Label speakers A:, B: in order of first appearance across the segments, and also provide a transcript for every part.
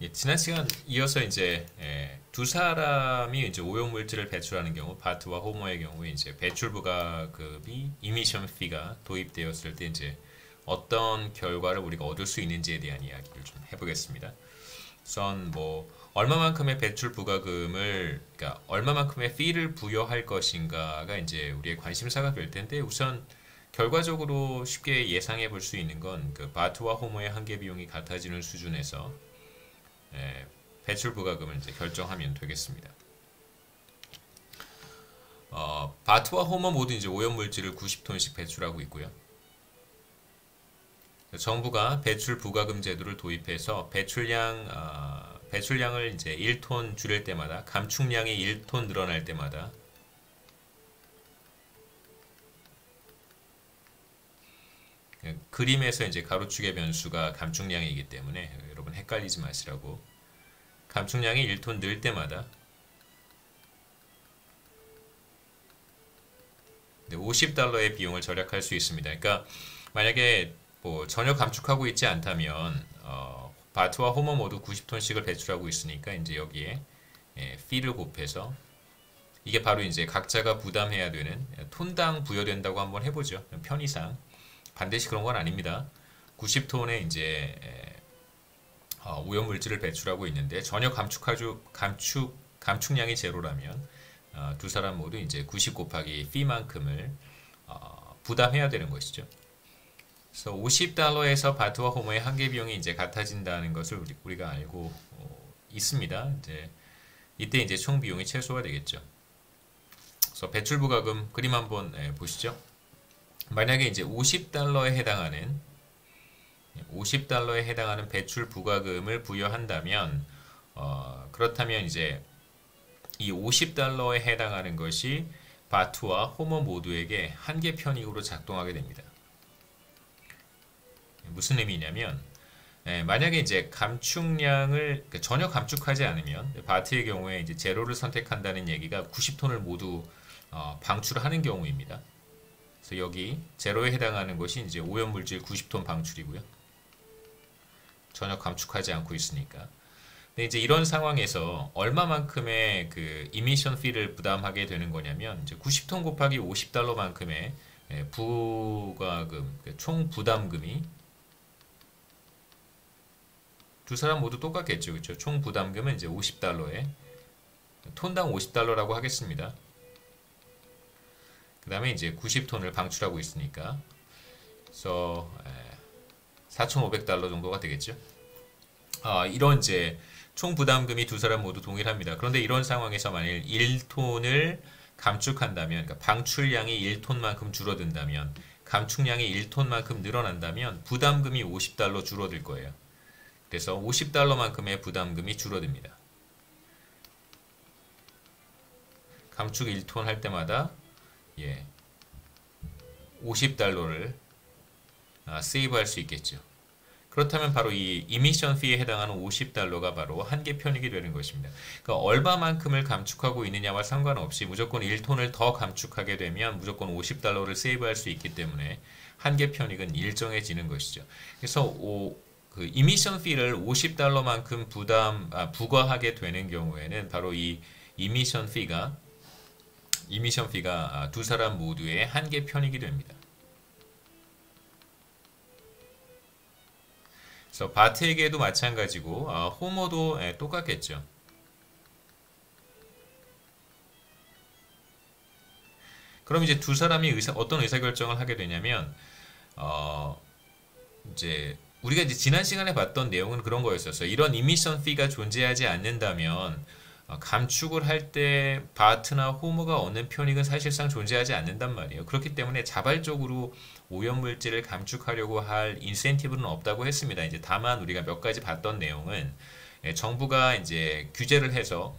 A: 예, 지난 시간 이어서 이제 두 사람이 이제 오염물질을 배출하는 경우, 바트와 호머의 경우에 이제 배출 부가금이 이미션 피가 도입되었을 때 이제 어떤 결과를 우리가 얻을 수 있는지에 대한 이야기를 좀 해보겠습니다. 우선 뭐 얼마만큼의 배출 부가금을, 그러니까 얼마만큼의 피를 부여할 것인가가 이제 우리의 관심사가 될 텐데, 우선 결과적으로 쉽게 예상해 볼 수 있는 건 그 바트와 호머의 한계 비용이 같아지는 수준에서 배출 부가금을 이제 결정하면 되겠습니다. 바트와 호머 모두 이제 오염물질을 90톤씩 배출하고 있고요. 정부가 배출 부가금 제도를 도입해서 배출량을 이제 1톤 줄일 때마다, 감축량이 1톤 늘어날 때마다 그림에서 이제 가로축의 변수가 감축량이기 때문에 여러분 헷갈리지 마시라고, 감축량이 1톤 늘 때마다 50달러의 비용을 절약할 수 있습니다. 그러니까 만약에 뭐 전혀 감축하고 있지 않다면 바트와 호머 모두 90톤씩을 배출하고 있으니까 이제 여기에 피를 곱해서, 이게 바로 이제 각자가 부담해야 되는, 톤당 부여된다고 한번 해보죠. 편의상 반드시 그런 건 아닙니다. 90톤의 이제 오염물질을 배출하고 있는데 전혀 감축량이 제로라면 두 사람 모두 이제 90 곱하기 피만큼을 부담해야 되는 것이죠. 그래서 50달러에서 바트와 호머의 한계 비용이 이제 같아진다는 것을 우리가 알고 있습니다. 이때 이제 총 비용이 최소화 되겠죠. 그래서 배출 부가금 그림 한번 보시죠. 만약에 이제 50달러에 해당하는 배출 부가금을 부여한다면, 그렇다면 이제 이 50달러에 해당하는 것이 바트와 호머 모두에게 한계 편익으로 작동하게 됩니다. 무슨 의미냐면, 만약에 이제 감축량을 전혀 감축하지 않으면, 바트의 경우에 이제 제로를 선택한다는 얘기가 90톤을 모두 방출하는 경우입니다. 그래서 여기 제로에 해당하는 것이 이제 오염물질 90톤 방출이고요. 전혀 감축하지 않고 있으니까. 근데 이제 이런 상황에서 얼마만큼의 그 이미션 피를 부담하게 되는 거냐면, 이제 90톤 곱하기 50달러만큼의 부가금, 총 부담금이 두 사람 모두 똑같겠죠, 그렇죠? 총 부담금은 이제 50달러에 톤당 50달러라고 하겠습니다. 그 다음에 이제 90톤을 방출하고 있으니까, 그래서 4,500달러 정도가 되겠죠. 이런 이제 총 부담금이 두 사람 모두 동일합니다. 그런데 이런 상황에서 만일 1톤을 감축한다면, 그러니까 방출량이 1톤만큼 줄어든다면, 감축량이 1톤만큼 늘어난다면 부담금이 50달러 줄어들 거예요. 그래서 50달러만큼의 부담금이 줄어듭니다. 감축 1톤 할 때마다 50달러를 세이브할 수 있겠죠. 그렇다면 바로 이 이미션 피에 해당하는 50달러가 바로 한계 편익이 되는 것입니다. 그러니까 얼마만큼을 감축하고 있느냐와 상관없이 무조건 1톤을 더 감축하게 되면 무조건 50달러를 세이브할 수 있기 때문에 한계 편익은 일정해지는 것이죠. 그래서 그 이미션 피를 50달러만큼 부과하게 되는 경우에는 바로 이 이미션 피가 두 사람 모두의 한계 편익이 됩니다. 그래서 바트에게도 마찬가지고 호머도 똑같겠죠. 그럼 이제 두 사람이 어떤 의사결정을 하게 되냐면, 이제 우리가 이제 지난 시간에 봤던 내용은 그런 거였었어요. 이런 이미션 피가 존재하지 않는다면 감축을 할 때 바트나 호머가 얻는 편익은 사실상 존재하지 않는단 말이에요. 그렇기 때문에 자발적으로 오염물질을 감축하려고 할 인센티브는 없다고 했습니다. 이제 다만 우리가 몇 가지 봤던 내용은, 정부가 이제 규제를 해서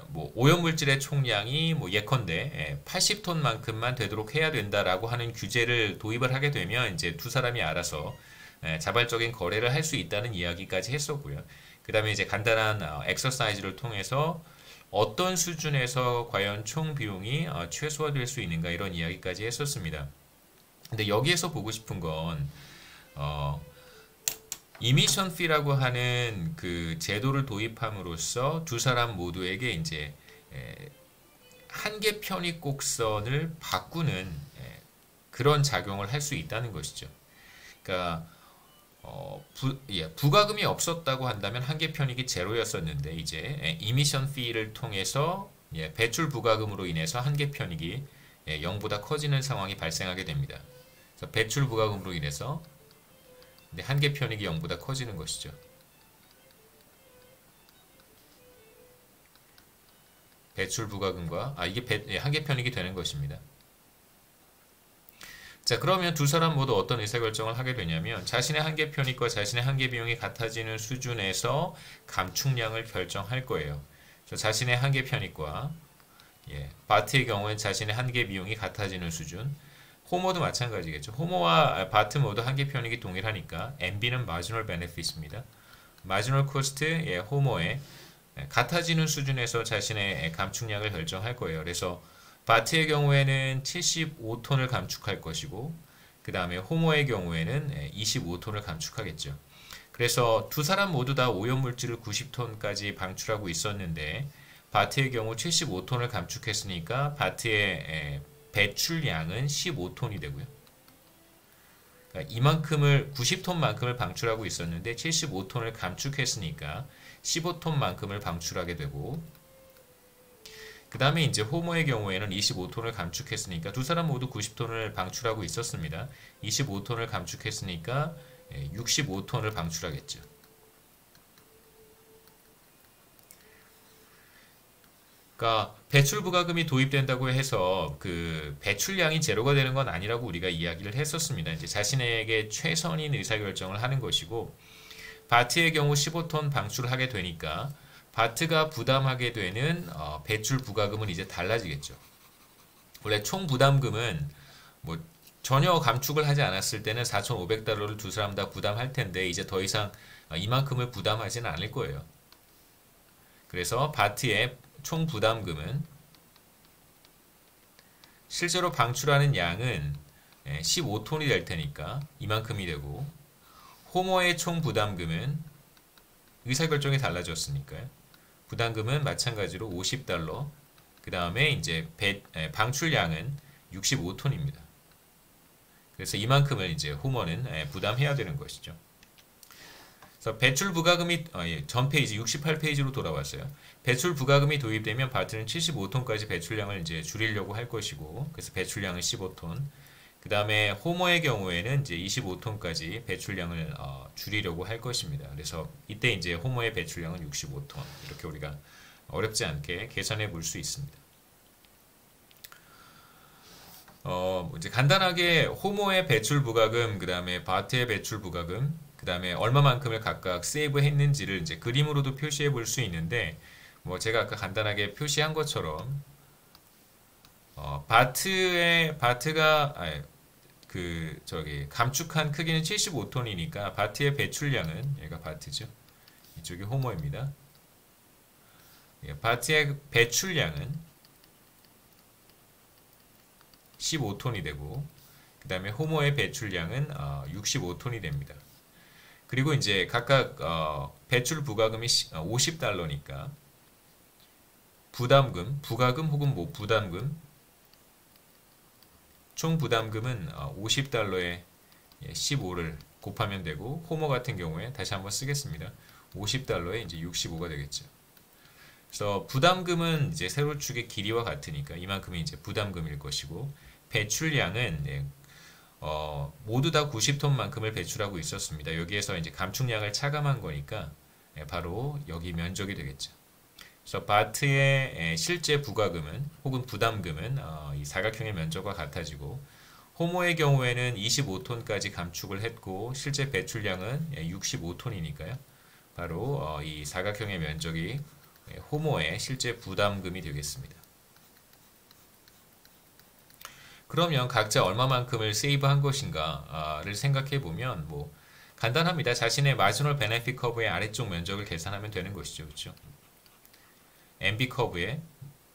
A: 뭐 오염물질의 총량이 뭐 예컨대 80톤만큼만 되도록 해야 된다라고 하는 규제를 도입을 하게 되면 이제 두 사람이 알아서 자발적인 거래를 할 수 있다는 이야기까지 했었고요. 그 다음에 이제 간단한 엑서사이즈를 통해서 어떤 수준에서 과연 총 비용이 최소화될 수 있는가, 이런 이야기까지 했었습니다. 근데 여기에서 보고 싶은 건 이미션 피라고 하는 그 제도를 도입함으로써 두 사람 모두에게 이제 한계 편익 곡선을 바꾸는 그런 작용을 할 수 있다는 것이죠. 그러니까 부가금이 없었다고 한다면 한계 편익이 제로였었는데 이제 이미션 피를 통해서 배출 부가금으로 인해서 한계 편익이 0보다 커지는 상황이 발생하게 됩니다. 그래서 배출 부가금으로 인해서 한계 편익이 0보다 커지는 것이죠. 배출 부가금과 이게 한계 편익이 되는 것입니다. 자, 그러면 두 사람 모두 어떤 의사결정을 하게 되냐면 자신의 한계 편익과 자신의 한계 비용이 같아지는 수준에서 감축량을 결정할 거예요. 그래서 자신의 한계 편익과 바트의 경우엔 자신의 한계 비용이 같아지는 수준. 호모도 마찬가지겠죠. 호모와 바트 모두 한계 편익이 동일하니까 MB는 Marginal Benefit입니다. Marginal Cost 호모의 같아지는 수준에서 자신의 감축량을 결정할 거예요. 그래서 바트의 경우에는 75톤을 감축할 것이고 그 다음에 호모의 경우에는 25톤을 감축하겠죠. 그래서 두 사람 모두 다 오염물질을 90톤까지 방출하고 있었는데 바트의 경우 75톤을 감축했으니까 바트의 배출량은 15톤이 되고요. 그러니까 이만큼을 90톤만큼을 방출하고 있었는데 75톤을 감축했으니까 15톤만큼을 방출하게 되고 그 다음에 이제 호모의 경우에는 25톤을 감축했으니까 두 사람 모두 90톤을 방출하고 있었습니다. 25톤을 감축했으니까 65톤을 방출하겠죠. 그러니까 배출 부가금이 도입된다고 해서 그 배출량이 제로가 되는 건 아니라고 우리가 이야기를 했었습니다. 이제 자신에게 최선인 의사결정을 하는 것이고 바트의 경우 15톤 방출을 하게 되니까 바트가 부담하게 되는 배출 부가금은 이제 달라지겠죠. 원래 총 부담금은 뭐 전혀 감축을 하지 않았을 때는 4,500달러를 두 사람 다 부담할 텐데 이제 더 이상 이만큼을 부담하지는 않을 거예요. 그래서 바트의 총 부담금은 실제로 방출하는 양은 15톤이 될 테니까 이만큼이 되고 호모의 총 부담금은 의사결정이 달라졌으니까요. 부담금은 마찬가지로 50달러 그 다음에 이제 방출량은 65톤입니다. 그래서 이만큼을 이제 호모는 부담해야 되는 것이죠. 그래서 배출 부가금이 전 페이지 68페이지로 돌아왔어요. 배출 부가금이 도입되면 바트는 75톤까지 배출량을 이제 줄이려고 할 것이고 그래서 배출량은 15톤. 그 다음에 호모의 경우에는 이제 25톤까지 배출량을 줄이려고 할 것입니다. 그래서 이때 이제 호모의 배출량은 65톤 이렇게 우리가 어렵지 않게 계산해 볼 수 있습니다. 이제 간단하게 호모의 배출 부가금, 그 다음에 바트의 배출 부가금, 그 다음에 얼마만큼을 각각 세이브 했는지를 이제 그림으로도 표시해 볼 수 있는데 뭐 제가 아까 간단하게 표시한 것처럼 바트가 감축한 크기는 75톤이니까 바트의 배출량은 얘가 바트죠. 이쪽이 호모입니다. 바트의 배출량은 15톤이 되고 그 다음에 호모의 배출량은 65톤이 됩니다. 그리고 이제 각각 배출 부가금이 50달러니까 부가금 혹은 뭐 부담금 총 부담금은 50달러에 15를 곱하면 되고 호모 같은 경우에 다시 한번 쓰겠습니다. 50달러에 이제 65가 되겠죠. 그래서 부담금은 이제 세로축의 길이와 같으니까 이만큼이 이제 부담금일 것이고 배출량은 모두 다 90톤만큼을 배출하고 있었습니다. 여기에서 이제 감축량을 차감한 거니까 바로 여기 면적이 되겠죠. 그래서 바트의 실제 부가금은 혹은 부담금은 이 사각형의 면적과 같아지고 호모의 경우에는 25톤까지 감축을 했고 실제 배출량은 65톤이니까요. 바로 이 사각형의 면적이 호모의 실제 부담금이 되겠습니다. 그러면 각자 얼마만큼을 세이브한 것인가를 생각해 보면 뭐 간단합니다. 자신의 마지노럴 베네핏 커브의 아래쪽 면적을 계산하면 되는 것이죠. 그렇죠? MB 커브의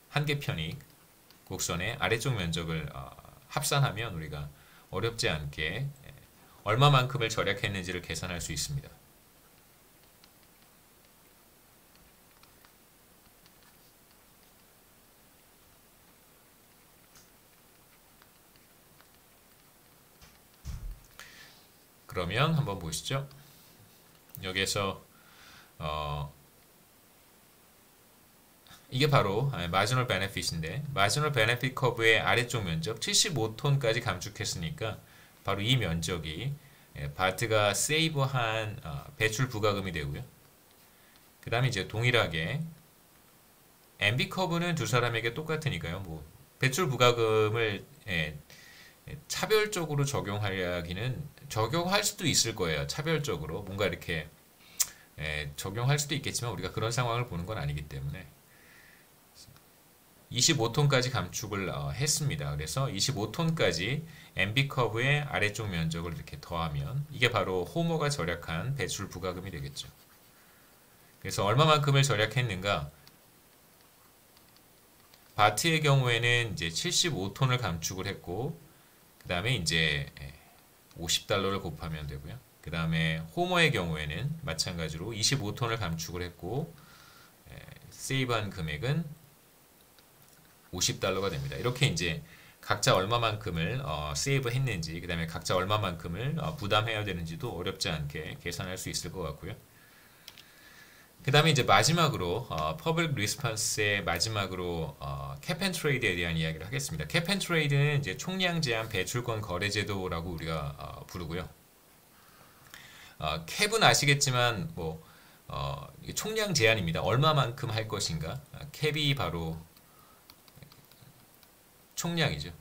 A: 한계 편익 곡선의 아래쪽 면적을 합산하면 우리가 어렵지 않게 얼마만큼을 절약했는지를 계산할 수 있습니다. 그러면 한번 보시죠. 여기에서 이게 바로 마지널 베네핏인데 마지널 베네핏 커브의 아래쪽 면적 75톤까지 감축했으니까 바로 이 면적이 바트가 세이브한 배출 부가금이 되고요. 그 다음에 이제 동일하게 MB 커브는 두 사람에게 똑같으니까요. 뭐 배출 부가금을 차별적으로 적용할 수도 있을 거예요. 차별적으로 뭔가 이렇게 적용할 수도 있겠지만 우리가 그런 상황을 보는 건 아니기 때문에 25톤까지 감축을 했습니다. 그래서 25톤까지 MB 커브의 아래쪽 면적을 이렇게 더하면 이게 바로 호머가 절약한 배출 부가금이 되겠죠. 그래서 얼마만큼을 절약했는가? 바트의 경우에는 이제 75톤을 감축을 했고 그 다음에 이제 $50를 곱하면 되고요. 그 다음에 호머의 경우에는 마찬가지로 25톤을 감축을 했고 세이브한 금액은 $50가 됩니다. 이렇게 이제 각자 얼마만큼을 세이브 했는지 그 다음에 각자 얼마만큼을 부담해야 되는지도 어렵지 않게 계산할 수 있을 것 같고요. 그 다음에 이제 마지막으로 퍼블릭 리스폰스의 마지막으로 캡 앤 트레이드에 대한 이야기를 하겠습니다. 캡 앤 트레이드는 이제 총량 제한 배출권 거래 제도라고 우리가 부르고요. 캡은 아시겠지만 뭐 총량 제한입니다. 얼마만큼 할 것인가? 캡이 바로 총량이죠.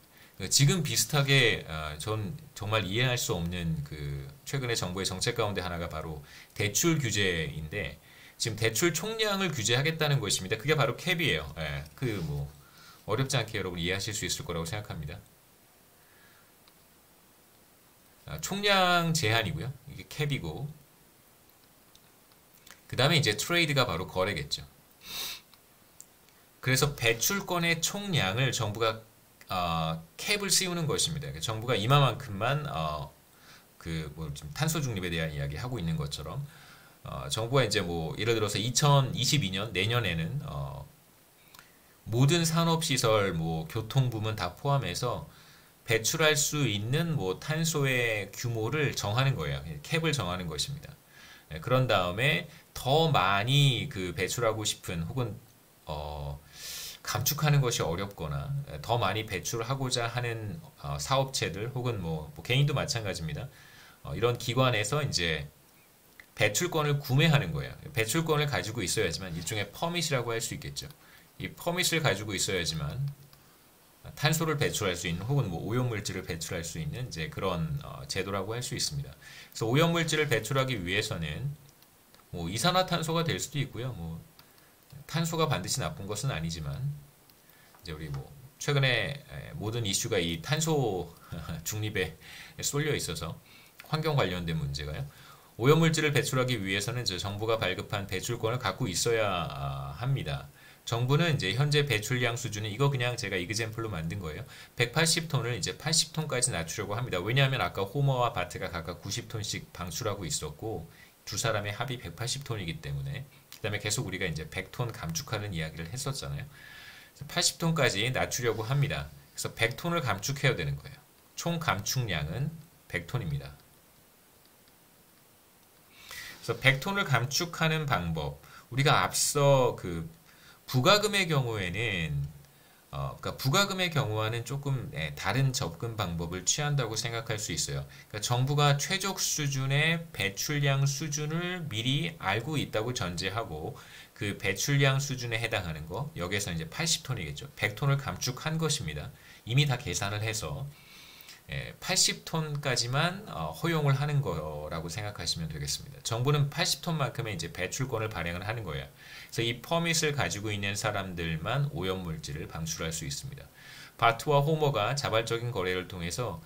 A: 지금 비슷하게 전 정말 이해할 수 없는 그 최근에 정부의 정책 가운데 하나가 바로 대출 규제인데 지금 대출 총량을 규제하겠다는 것입니다. 그게 바로 캡이에요. 그 뭐 어렵지 않게 여러분 이해하실 수 있을 거라고 생각합니다. 총량 제한이고요. 이게 캡이고 그 다음에 이제 트레이드가 바로 거래겠죠. 그래서 배출권의 총량을 정부가 캡을 씌우는 것입니다. 정부가 이만큼만 뭐 지금 탄소 중립에 대한 이야기 하고 있는 것처럼 정부가 이제 뭐 예를 들어서 2022년 내년에는 모든 산업시설, 뭐 교통 부문 다 포함해서 배출할 수 있는 뭐 탄소의 규모를 정하는 거예요. 캡을 정하는 것입니다. 그런 다음에 더 많이 그 배출하고 싶은 혹은 감축하는 것이 어렵거나 더 많이 배출하고자 하는 사업체들 혹은 뭐 개인도 마찬가지입니다. 이런 기관에서 이제 배출권을 구매하는 거예요. 배출권을 가지고 있어야지만 일종의 퍼밋이라고 할 수 있겠죠. 이 퍼밋을 가지고 있어야지만 탄소를 배출할 수 있는 혹은 뭐 오염물질을 배출할 수 있는 이제 그런 제도라고 할 수 있습니다. 그래서 오염물질을 배출하기 위해서는 뭐 이산화탄소가 될 수도 있고요. 뭐 탄소가 반드시 나쁜 것은 아니지만 이제 우리 뭐 최근에 모든 이슈가 이 탄소 중립에 쏠려 있어서 환경 관련된 문제가요. 오염물질을 배출하기 위해서는 이제 정부가 발급한 배출권을 갖고 있어야 합니다. 정부는 이제 현재 배출량 수준은 이거 그냥 제가 이그젬플로 만든 거예요. 180톤을 이제 80톤까지 낮추려고 합니다. 왜냐하면 아까 호머와 바트가 각각 90톤씩 방출하고 있었고 두 사람의 합이 180톤이기 때문에 그다음에 계속 우리가 이제 100톤 감축하는 이야기를 했었잖아요. 80톤까지 낮추려고 합니다. 그래서 100톤을 감축해야 되는 거예요. 총 감축량은 100톤입니다. 그래서 100톤을 감축하는 방법, 우리가 앞서 그 부가금의 경우에는 그러니까 부가금의 경우와는 조금 다른 접근 방법을 취한다고 생각할 수 있어요. 그러니까 정부가 최적 수준의 배출량 수준을 미리 알고 있다고 전제하고 그 배출량 수준에 해당하는 거 여기에서 이제 80톤이겠죠. 100톤을 감축한 것입니다. 이미 다 계산을 해서 80톤까지만 허용을 하는 거라고 생각하시면 되겠습니다. 정부는 80톤만큼의 이제 배출권을 발행을 하는 거예요. 그래서 이 퍼밋을 가지고 있는 사람들만 오염물질을 방출할 수 있습니다. 바트와 호머가 자발적인 거래를 통해서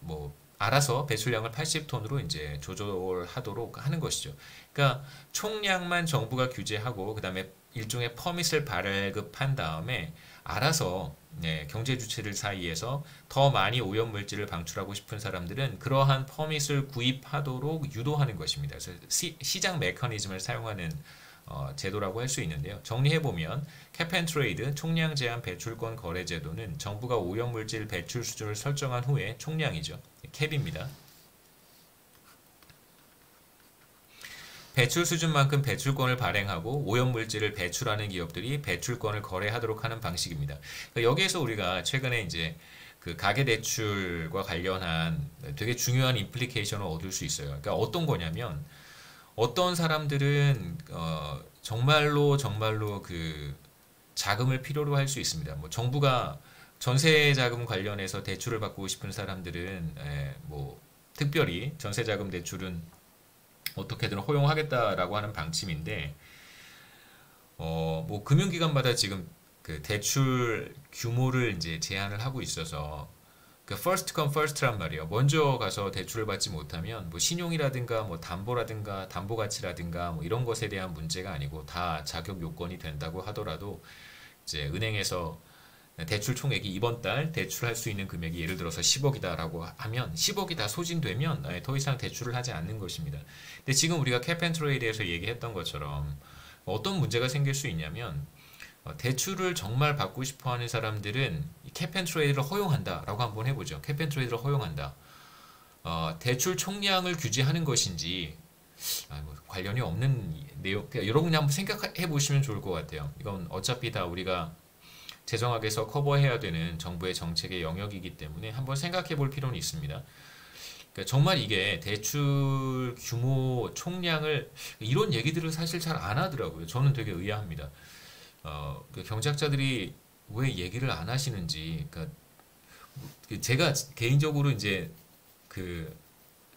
A: 뭐 알아서 배출량을 80톤으로 이제 조절하도록 하는 것이죠. 그러니까 총량만 정부가 규제하고 그다음에 일종의 퍼밋을 발급한 다음에 알아서 경제 주체들 사이에서 더 많이 오염물질을 방출하고 싶은 사람들은 그러한 퍼밋을 구입하도록 유도하는 것입니다. 그래서 시장 메커니즘을 사용하는 제도라고 할 수 있는데요. 정리해보면 캡 앤 트레이드 총량 제한 배출권 거래 제도는 정부가 오염물질 배출 수준을 설정한 후에 총량이죠. 캡입니다. 배출 수준만큼 배출권을 발행하고 오염물질을 배출하는 기업들이 배출권을 거래하도록 하는 방식입니다. 그러니까 여기에서 우리가 최근에 이제 그 가계대출과 관련한 되게 중요한 임플리케이션을 얻을 수 있어요. 그러니까 어떤 거냐면 어떤 사람들은 정말로 그 자금을 필요로 할 수 있습니다. 뭐 정부가 전세 자금 관련해서 대출을 받고 싶은 사람들은 뭐 특별히 전세 자금 대출은 어떻게든 허용하겠다라고 하는 방침인데 뭐 금융기관마다 지금 그 대출 규모를 이제 제한을 하고 있어서 그 first come first란 말이에요. 먼저 가서 대출을 받지 못하면 뭐 신용이라든가 뭐 담보라든가 담보 가치라든가 뭐 이런 것에 대한 문제가 아니고 다 자격 요건이 된다고 하더라도 이제 은행에서 대출 총액이 이번 달 대출할 수 있는 금액이 예를 들어서 10억이다라고 하면 10억이 다 소진되면 더 이상 대출을 하지 않는 것입니다. 근데 지금 우리가 캡앤트레이드에서 얘기했던 것처럼 어떤 문제가 생길 수 있냐면 대출을 정말 받고 싶어 하는 사람들은 캡앤트레이드를 허용한다라고 한번 해보죠. 캡앤트레이드를 허용한다. 대출 총량을 규제하는 것인지 뭐 관련이 없는 내용, 여러분 그냥 한번 생각해 보시면 좋을 것 같아요. 이건 어차피 다 우리가 재정학에서 커버해야 되는 정부의 정책의 영역이기 때문에 한번 생각해 볼 필요는 있습니다. 그러니까 정말 이게 대출 규모 총량을 이런 얘기들을 사실 잘 안 하더라고요. 저는 되게 의아합니다. 그 경제학자들이 왜 얘기를 안 하시는지, 그러니까 제가 개인적으로 이제 그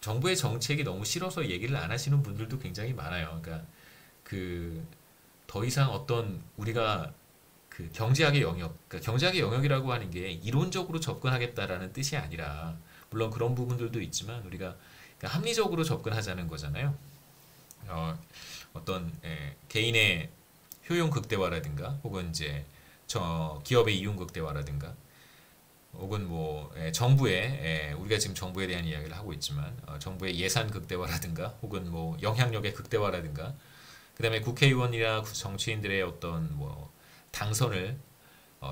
A: 정부의 정책이 너무 싫어서 얘기를 안 하시는 분들도 굉장히 많아요. 그러니까 그 더 이상 어떤 우리가 그 경제학의 영역, 그러니까 경제학의 영역이라고 하는 게 이론적으로 접근하겠다라는 뜻이 아니라 물론 그런 부분들도 있지만 우리가 그러니까 합리적으로 접근하자는 거잖아요. 어떤 개인의 효용 극대화라든가 혹은 이제 기업의 이윤 극대화라든가 혹은 뭐 정부의 우리가 지금 정부에 대한 이야기를 하고 있지만 정부의 예산 극대화라든가 혹은 뭐 영향력의 극대화라든가 그다음에 국회의원이나 정치인들의 어떤 뭐 당선을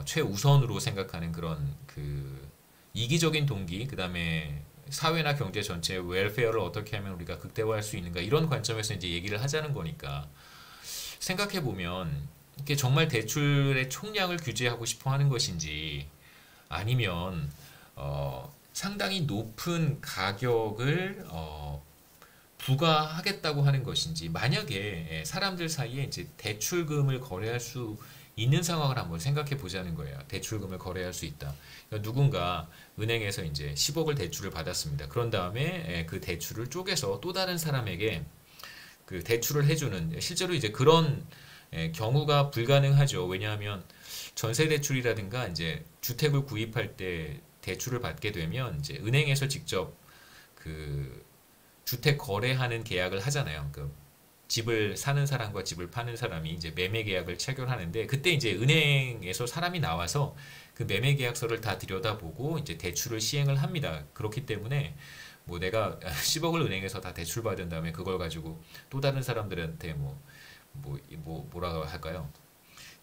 A: 최우선으로 생각하는 그런 그 이기적인 동기, 그다음에 사회나 경제 전체의 웰페어를 어떻게 하면 우리가 극대화할 수 있는가 이런 관점에서 이제 얘기를 하자는 거니까 생각해 보면 이게 정말 대출의 총량을 규제하고 싶어 하는 것인지 아니면 상당히 높은 가격을 부과하겠다고 하는 것인지 만약에 사람들 사이에 이제 대출금을 거래할 수 있는 상황을 한번 생각해 보자는 거예요. 대출금을 거래할 수 있다. 그러니까 누군가 은행에서 이제 10억을 대출을 받았습니다. 그런 다음에 그 대출을 쪼개서 또 다른 사람에게 그 대출을 해주는 실제로 이제 그런 경우가 불가능하죠. 왜냐하면 전세 대출이라든가 이제 주택을 구입할 때 대출을 받게 되면 이제 은행에서 직접 그 주택 거래하는 계약을 하잖아요. 그 집을 사는 사람과 집을 파는 사람이 이제 매매 계약을 체결하는데 그때 이제 은행에서 사람이 나와서 그 매매 계약서를 다 들여다보고 이제 대출을 시행을 합니다. 그렇기 때문에 뭐 내가 10억을 은행에서 다 대출 받은 다음에 그걸 가지고 또 다른 사람들한테 뭐라고 할까요?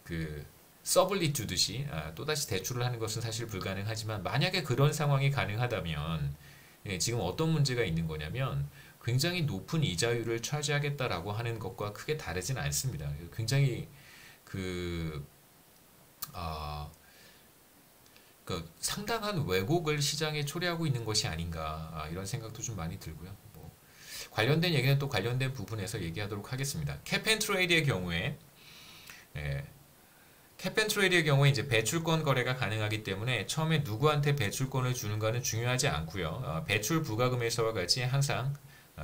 A: 그 서블릿 주듯이 또다시 대출을 하는 것은 사실 불가능하지만 만약에 그런 상황이 가능하다면 지금 어떤 문제가 있는 거냐면 굉장히 높은 이자율을 차지하겠다라고 하는 것과 크게 다르진 않습니다. 굉장히 그 상당한 왜곡을 시장에 초래하고 있는 것이 아닌가 이런 생각도 좀 많이 들고요. 뭐 관련된 얘기는 또 관련된 부분에서 얘기하도록 하겠습니다. 캡앤트레이드의 경우에 캡앤트레이드의 경우에 이제 배출권 거래가 가능하기 때문에 처음에 누구한테 배출권을 주는가는 중요하지 않고요. 배출 부과금에서와 같이 항상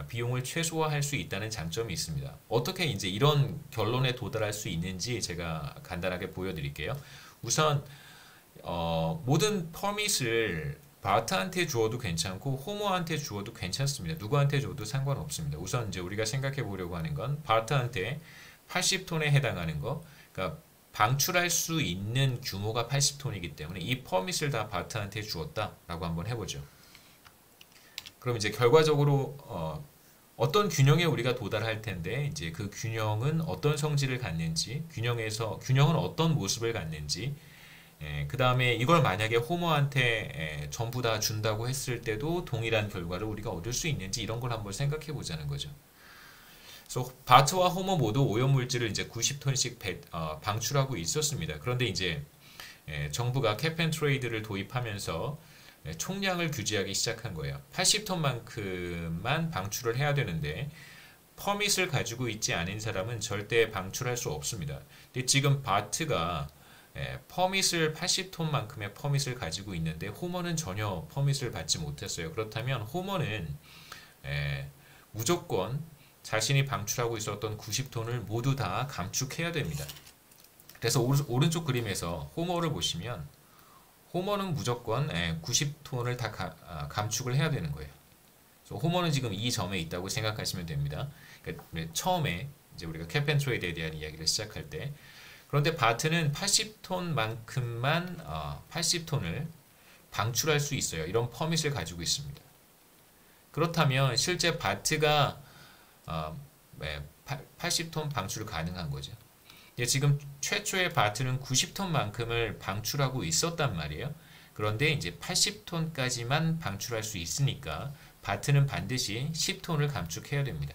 A: 비용을 최소화할 수 있다는 장점이 있습니다. 어떻게 이제 이런 결론에 도달할 수 있는지 제가 간단하게 보여드릴게요. 우선 모든 퍼밋을 바트한테 주어도 괜찮고 호모한테 주어도 괜찮습니다. 누구한테 줘도 상관없습니다. 우선 이제 우리가 생각해 보려고 하는 건 바트한테 80톤에 해당하는 거, 그러니까 방출할 수 있는 규모가 80톤이기 때문에 이 퍼밋을 다 바트한테 주었다라고 한번 해보죠. 그럼 이제 결과적으로 어떤 균형에 우리가 도달할 텐데 이제 그 균형은 어떤 성질을 갖는지, 균형은 어떤 모습을 갖는지, 그 다음에 이걸 만약에 호모한테 전부 다 준다고 했을 때도 동일한 결과를 우리가 얻을 수 있는지 이런 걸 한번 생각해 보자는 거죠. 그래서 바트와 호머 모두 오염물질을 이제 90톤씩 방출하고 있었습니다. 그런데 이제 정부가 캡앤트레이드를 도입하면서 총량을 규제하기 시작한 거예요. 80톤만큼만 방출을 해야 되는데 퍼밋을 가지고 있지 않은 사람은 절대 방출할 수 없습니다. 근데 지금 바트가 퍼밋을 80톤만큼의 퍼밋을 가지고 있는데 호머는 전혀 퍼밋을 받지 못했어요. 그렇다면 호머는 무조건 자신이 방출하고 있었던 90톤을 모두 다 감축해야 됩니다. 그래서 오른쪽 그림에서 호머를 보시면 호머는 무조건 90톤을 다 감축을 해야 되는 거예요. 그래서 호머는 지금 이 점에 있다고 생각하시면 됩니다. 그러니까 처음에 이제 우리가 캡앤트레이드에 대한 이야기를 시작할 때, 그런데 바트는 80톤만큼만 80톤을 방출할 수 있어요. 이런 퍼밋을 가지고 있습니다. 그렇다면 실제 바트가 80톤 방출 가능한 거죠. 지금 최초의 바트는 90톤만큼을 방출하고 있었단 말이에요. 그런데 이제 80톤까지만 방출할 수 있으니까 바트는 반드시 10톤을 감축해야 됩니다.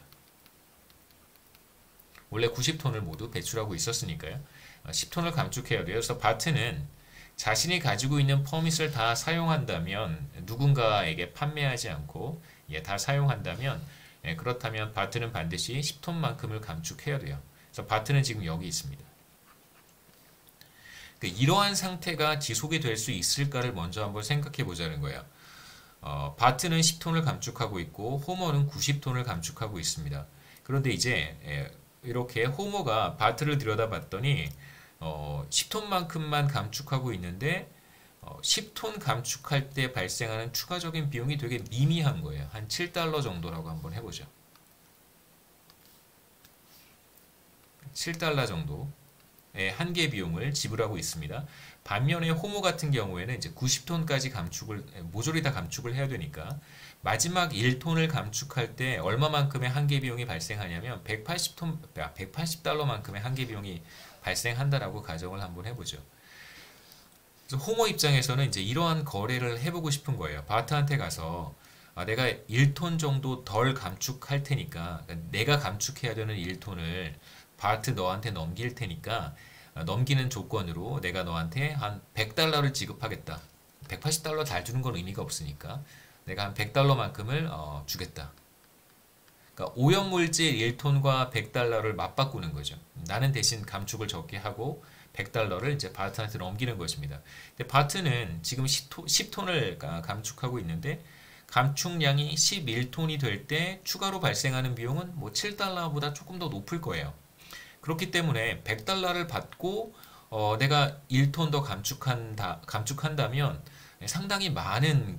A: 원래 90톤을 모두 배출하고 있었으니까요. 10톤을 감축해야 돼요. 그래서 바트는 자신이 가지고 있는 퍼밋을 다 사용한다면, 누군가에게 판매하지 않고 다 사용한다면, 그렇다면 바트는 반드시 10톤만큼을 감축해야 돼요. 그래서 바트는 지금 여기 있습니다. 이러한 상태가 지속이 될 수 있을까를 먼저 한번 생각해 보자는 거예요. 바트는 10톤을 감축하고 있고 호머는 90톤을 감축하고 있습니다. 그런데 이제 이렇게 호머가 바트를 들여다봤더니 10톤만큼만 감축하고 있는데 10톤 감축할 때 발생하는 추가적인 비용이 되게 미미한 거예요. 한 7달러 정도라고 한번 해보죠. 7달러 정도의 한계 비용을 지불하고 있습니다. 반면에 호모 같은 경우에는 이제 90톤까지 모조리 다 감축을 해야 되니까 마지막 1톤을 감축할 때 얼마만큼의 한계 비용이 발생하냐면 180달러만큼의 한계 비용이 발생한다라고 가정을 한번 해보죠. 그래서 호모 입장에서는 이제 이러한 거래를 해보고 싶은 거예요. 바트한테 가서 내가 1톤 정도 덜 감축할 테니까, 그러니까 내가 감축해야 되는 1톤을 바트 너한테 넘길 테니까 넘기는 조건으로 내가 너한테 한 100달러를 지급하겠다. 180달러 잘 주는 건 의미가 없으니까 내가 한 100달러만큼을 주겠다. 그러니까 오염물질 1톤과 100달러를 맞바꾸는 거죠. 나는 대신 감축을 적게 하고 100달러를 이제 바트한테 넘기는 것입니다. 근데 바트는 지금 10톤을 감축하고 있는데 감축량이 11톤이 될 때 추가로 발생하는 비용은 뭐 7달러보다 조금 더 높을 거예요. 그렇기 때문에 100달러를 받고 내가 1톤 더 감축한다면 상당히 많은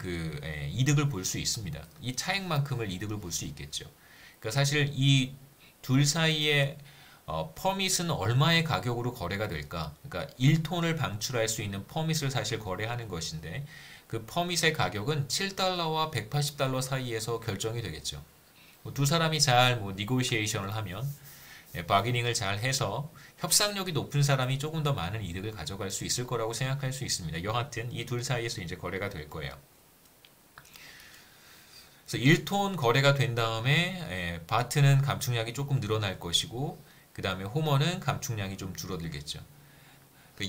A: 이득을 볼 수 있습니다. 이 차액만큼을 이득을 볼 수 있겠죠. 그러니까 사실 이 둘 사이에 퍼밋은 얼마의 가격으로 거래가 될까? 그러니까 1톤을 방출할 수 있는 퍼밋을 사실 거래하는 것인데 그 퍼밋의 가격은 7달러와 180달러 사이에서 결정이 되겠죠. 두 사람이 잘 니고시에이션을 하면 바기닝을 잘 해서 협상력이 높은 사람이 조금 더 많은 이득을 가져갈 수 있을 거라고 생각할 수 있습니다. 여하튼 이 둘 사이에서 이제 거래가 될 거예요. 그래서 1톤 거래가 된 다음에 바트는 감축량이 조금 늘어날 것이고 그 다음에 호머는 감축량이 좀 줄어들겠죠.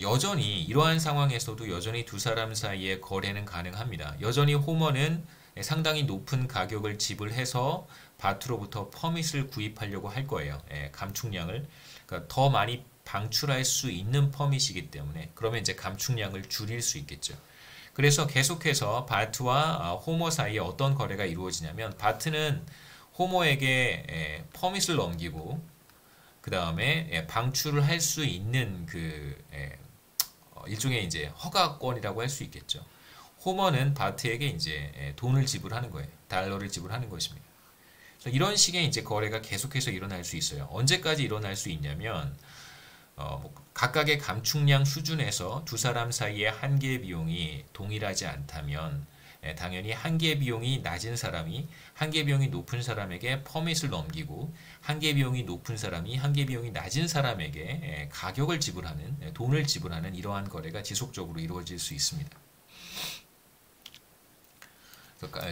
A: 여전히 이러한 상황에서도 여전히 두 사람 사이의 거래는 가능합니다. 여전히 호머는 상당히 높은 가격을 지불해서 바트로부터 퍼밋을 구입하려고 할 거예요. 감축량을 그러니까 더 많이 방출할 수 있는 퍼밋이기 때문에 그러면 이제 감축량을 줄일 수 있겠죠. 그래서 계속해서 바트와 호머 사이에 어떤 거래가 이루어지냐면 바트는 호머에게 퍼밋을 넘기고 그 다음에 방출을 할 수 있는 일종의 이제 허가권이라고 할 수 있겠죠. 호머는 바트에게 이제 돈을 지불하는 거예요. 달러를 지불하는 것입니다. 그래서 이런 식의 이제 거래가 계속해서 일어날 수 있어요. 언제까지 일어날 수 있냐면 각각의 감축량 수준에서 두 사람 사이의 한계 비용이 동일하지 않다면 당연히 한계 비용이 낮은 사람이 한계 비용이 높은 사람에게 퍼밋을 넘기고 한계 비용이 높은 사람이 한계 비용이 낮은 사람에게 가격을 지불하는 돈을 지불하는 이러한 거래가 지속적으로 이루어질 수 있습니다.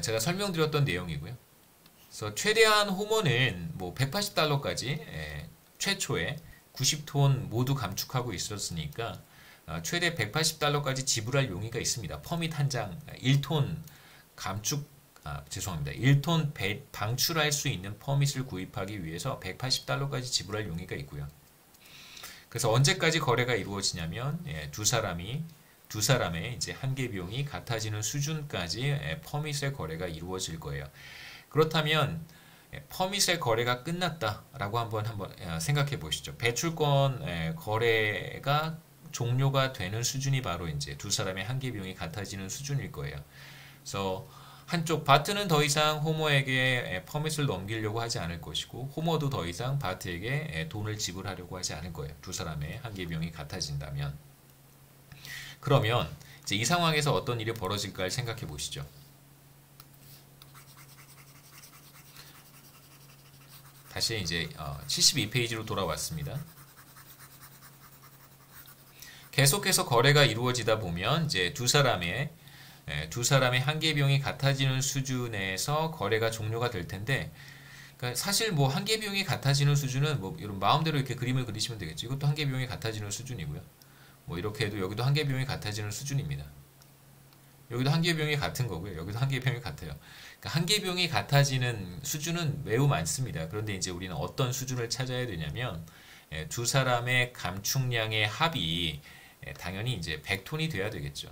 A: 제가 설명드렸던 내용이고요. 그래서 최대한 호모는 뭐 180달러까지 최초에 90톤 모두 감축하고 있었으니까 최대 180달러까지 지불할 용의가 있습니다. 퍼밋 한 장 1톤 감축 죄송합니다. 1톤 방출할 수 있는 퍼밋을 구입하기 위해서 180달러까지 지불할 용의가 있고요. 그래서 언제까지 거래가 이루어지냐면 두 사람의 이제 한계 비용이 같아지는 수준까지 퍼밋의 거래가 이루어질 거예요. 그렇다면 퍼밋의 거래가 끝났다라고 한번 생각해 보시죠. 배출권 거래가 종료가 되는 수준이 바로 이제 두 사람의 한계 비용이 같아지는 수준일 거예요. 그래서 한쪽 바트는 더 이상 호모에게 퍼밋을 넘기려고 하지 않을 것이고 호모도 더 이상 바트에게 돈을 지불하려고 하지 않을 거예요. 두 사람의 한계 비용이 같아진다면. 그러면 이제 이 상황에서 어떤 일이 벌어질까를 생각해 보시죠. 다시 이제 72페이지로 돌아왔습니다. 계속해서 거래가 이루어지다 보면 이제 두 사람의 한계 비용이 같아지는 수준에서 거래가 종료가 될 텐데, 그러니까 사실 뭐 한계 비용이 같아지는 수준은 뭐 이런 마음대로 이렇게 그림을 그리시면 되겠죠. 이것도 한계 비용이 같아지는 수준이고요. 뭐 이렇게 해도 여기도 한계 비용이 같아지는 수준입니다. 여기도 한계 비용이 같은 거고요. 여기도 한계 비용이 같아요. 그러니까 한계 비용이 같아지는 수준은 매우 많습니다. 그런데 이제 우리는 어떤 수준을 찾아야 되냐면 두 사람의 감축량의 합이 당연히 이제 100톤이 돼야 되겠죠.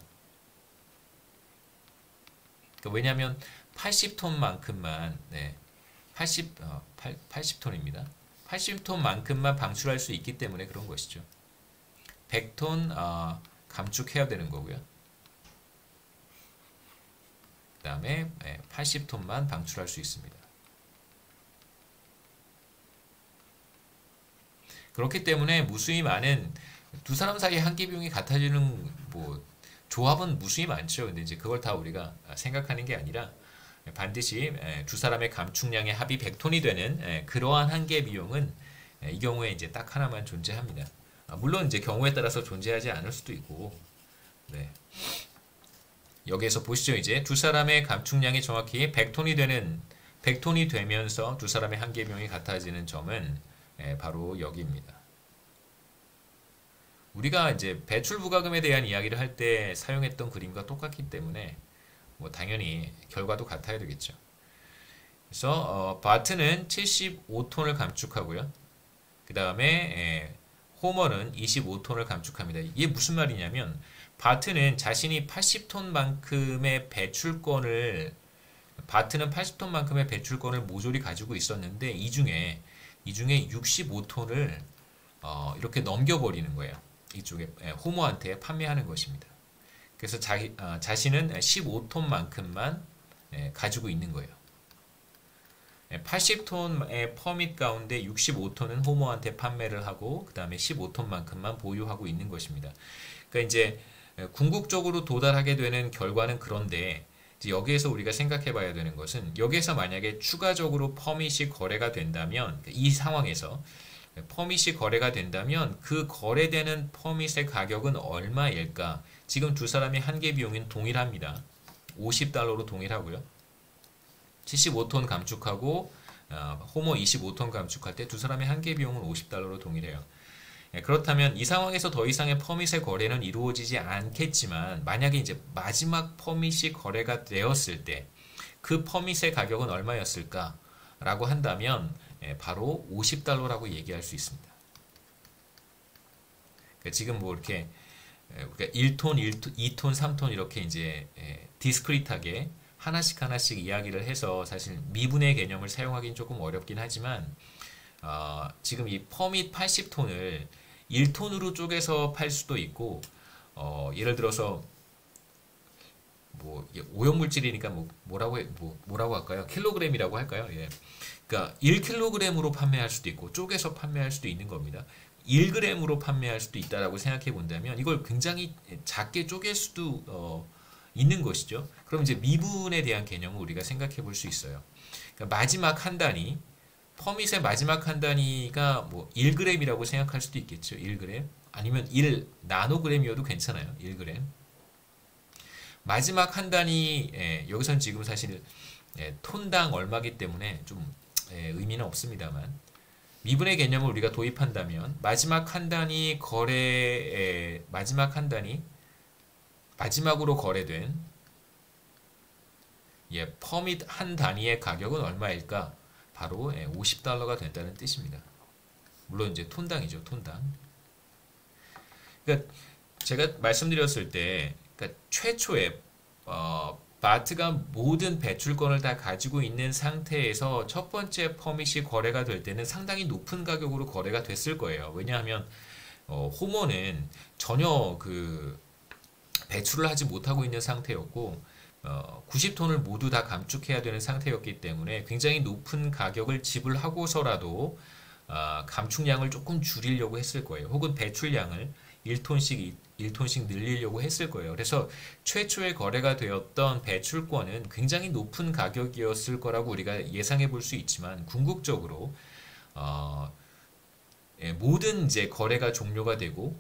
A: 그러니까 왜냐하면 80톤만큼만 80톤입니다. 80톤만큼만 방출할 수 있기 때문에 그런 것이죠. 100톤 감축해야 되는 거고요. 그 다음에 80톤만 방출할 수 있습니다. 그렇기 때문에 무수히 많은 두 사람 사이의 한계 비용이 같아지는 뭐 조합은 무수히 많죠. 근데 이제 그걸 다 우리가 생각하는 게 아니라 반드시 두 사람의 감축량의 합이 100톤이 되는 그러한 한계 비용은 이 경우에 이제 딱 하나만 존재합니다. 물론 이제 경우에 따라서 존재하지 않을 수도 있고, 네. 여기에서 보시죠. 이제 두 사람의 감축량이 정확히 100톤이 되면서 두 사람의 한계 비용이 같아지는 점은 바로 여기입니다. 우리가 이제 배출 부가금에 대한 이야기를 할 때 사용했던 그림과 똑같기 때문에 뭐 당연히 결과도 같아야 되겠죠. 그래서 바트는 75톤을 감축하고요. 그 다음에 호머는 25톤을 감축합니다. 이게 무슨 말이냐면 바트는 자신이 80톤만큼의 배출권을 모조리 가지고 있었는데 이 중에 65톤을 이렇게 넘겨버리는 거예요. 이쪽에 호모한테 판매하는 것입니다. 그래서 자신은 15톤만큼만 가지고 있는 거예요. 80톤의 퍼밋 가운데 65톤은 호모한테 판매를 하고 그 다음에 15톤만큼만 보유하고 있는 것입니다. 그러니까 이제 궁극적으로 도달하게 되는 결과는 그런데 이제 여기에서 우리가 생각해 봐야 되는 것은 여기에서 만약에 추가적으로 퍼밋이 거래가 된다면 이 상황에서 퍼밋이 거래가 된다면 그 거래되는 퍼밋의 가격은 얼마일까? 지금 두 사람의 한계 비용은 동일합니다. 50달러로 동일하고요. 75톤 감축하고 호모 25톤 감축할 때 두 사람의 한계 비용은 50달러로 동일해요. 그렇다면 이 상황에서 더 이상의 퍼밋의 거래는 이루어지지 않겠지만 만약에 이제 마지막 퍼밋이 거래가 되었을 때 그 퍼밋의 가격은 얼마였을까? 라고 한다면 바로 50달러라고 얘기할 수 있습니다. 그러니까 지금 뭐 이렇게 우리가 1톤, 2톤, 3톤 이렇게 이제 디스크리트하게 하나씩 이야기를 해서 사실 미분의 개념을 사용하기는 조금 어렵긴 하지만 지금 이 퍼밋 80톤을 1톤으로 쪼개서 팔 수도 있고 예를 들어서 뭐 오염물질이니까 뭐라고 할까요? 킬로그램이라고 할까요? 예. 그러니까 1kg으로 판매할 수도 있고 쪼개서 판매할 수도 있는 겁니다. 1g으로 판매할 수도 있다라고 생각해 본다면 이걸 굉장히 작게 쪼갤 수도 있는 것이죠. 그럼 이제 미분에 대한 개념을 우리가 생각해 볼 수 있어요. 그러니까 마지막 한 단위, 퍼밋의 마지막 한 단위가 뭐 1g이라고 생각할 수도 있겠죠. 1g 아니면 1나노그램이어도 괜찮아요. 1g. 마지막 한 단위, 여기선 지금 사실 톤당 얼마기 때문에 좀 의미는 없습니다만 미분의 개념을 우리가 도입한다면 마지막 한 단위 거래 마지막 한 단위 마지막으로 거래된 퍼밋 한 단위의 가격은 얼마일까? 바로 50달러가 된다는 뜻입니다. 물론 이제 톤당이죠, 톤당. 그러니까 제가 말씀드렸을 때, 그러니까 최초에 바트가 모든 배출권을 다 가지고 있는 상태에서 첫 번째 퍼밋이 거래가 될 때는 상당히 높은 가격으로 거래가 됐을 거예요. 왜냐하면 호모는 전혀 그 배출을 하지 못하고 있는 상태였고 90톤을 모두 다 감축해야 되는 상태였기 때문에 굉장히 높은 가격을 지불하고서라도 감축량을 조금 줄이려고 했을 거예요. 혹은 배출량을 1톤씩 늘리려고 했을 거예요. 그래서 최초에 거래가 되었던 배출권은 굉장히 높은 가격이었을 거라고 우리가 예상해 볼 수 있지만 궁극적으로 모든 이제 거래가 종료가 되고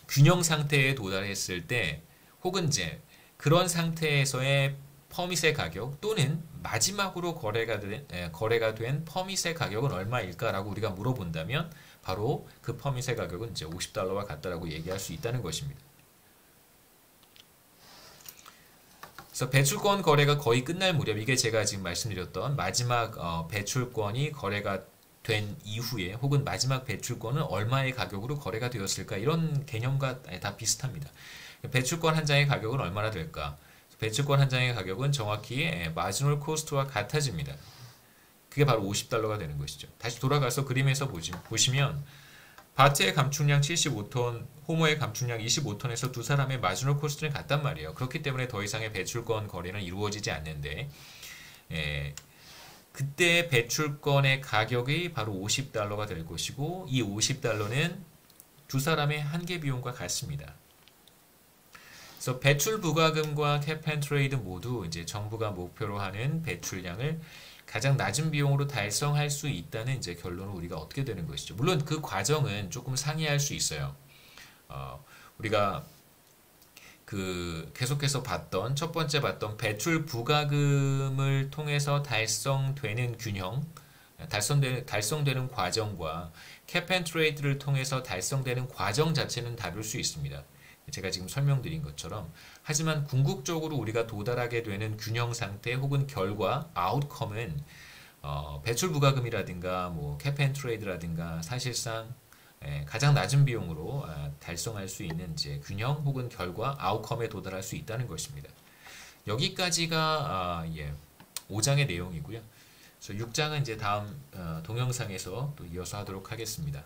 A: 균형 상태에 도달했을 때 혹은 이제 그런 상태에서의 퍼밋의 가격 또는 마지막으로 거래가 된 퍼밋의 가격은 얼마일까라고 우리가 물어본다면 바로 그 퍼밋의 가격은 이제 50달러와 같다라고 얘기할 수 있다는 것입니다. 그래서 배출권 거래가 거의 끝날 무렵 이게 제가 지금 말씀드렸던 마지막 배출권이 거래가 된 이후에 혹은 마지막 배출권은 얼마의 가격으로 거래가 되었을까 이런 개념과 다 비슷합니다. 배출권 한 장의 가격은 얼마나 될까? 배출권 한 장의 가격은 정확히 마지널 코스트와 같아집니다. 그게 바로 50달러가 되는 것이죠. 다시 돌아가서 그림에서 보시면 바트의 감축량 75톤, 호모의 감축량 25톤에서 두 사람의 마지널 코스트는 같단 말이에요. 그렇기 때문에 더 이상의 배출권 거래는 이루어지지 않는데 그때 배출권의 가격이 바로 50달러가 될 것이고 이 50달러는 두 사람의 한계 비용과 같습니다. 그래서 배출 부과금과 캡앤트레이드 모두 이제 정부가 목표로 하는 배출량을 가장 낮은 비용으로 달성할 수 있다는 이제 결론을 우리가 얻게 되는 것이죠. 물론 그 과정은 조금 상이할 수 있어요. 우리가 그 계속해서 첫 번째 봤던 배출 부과금을 통해서 달성되는 균형, 달성되는 과정과 캡앤트레이드를 통해서 달성되는 과정 자체는 다를 수 있습니다. 제가 지금 설명드린 것처럼 하지만 궁극적으로 우리가 도달하게 되는 균형 상태 혹은 결과 아웃컴은 배출 부과금이라든가 뭐 캡앤트레이드라든가 사실상 가장 낮은 비용으로 달성할 수 있는 이제 균형 혹은 결과 아웃컴에 도달할 수 있다는 것입니다. 여기까지가 5장의 내용이고요. 그래서 6장은 이제 다음 동영상에서 또 이어서 하도록 하겠습니다.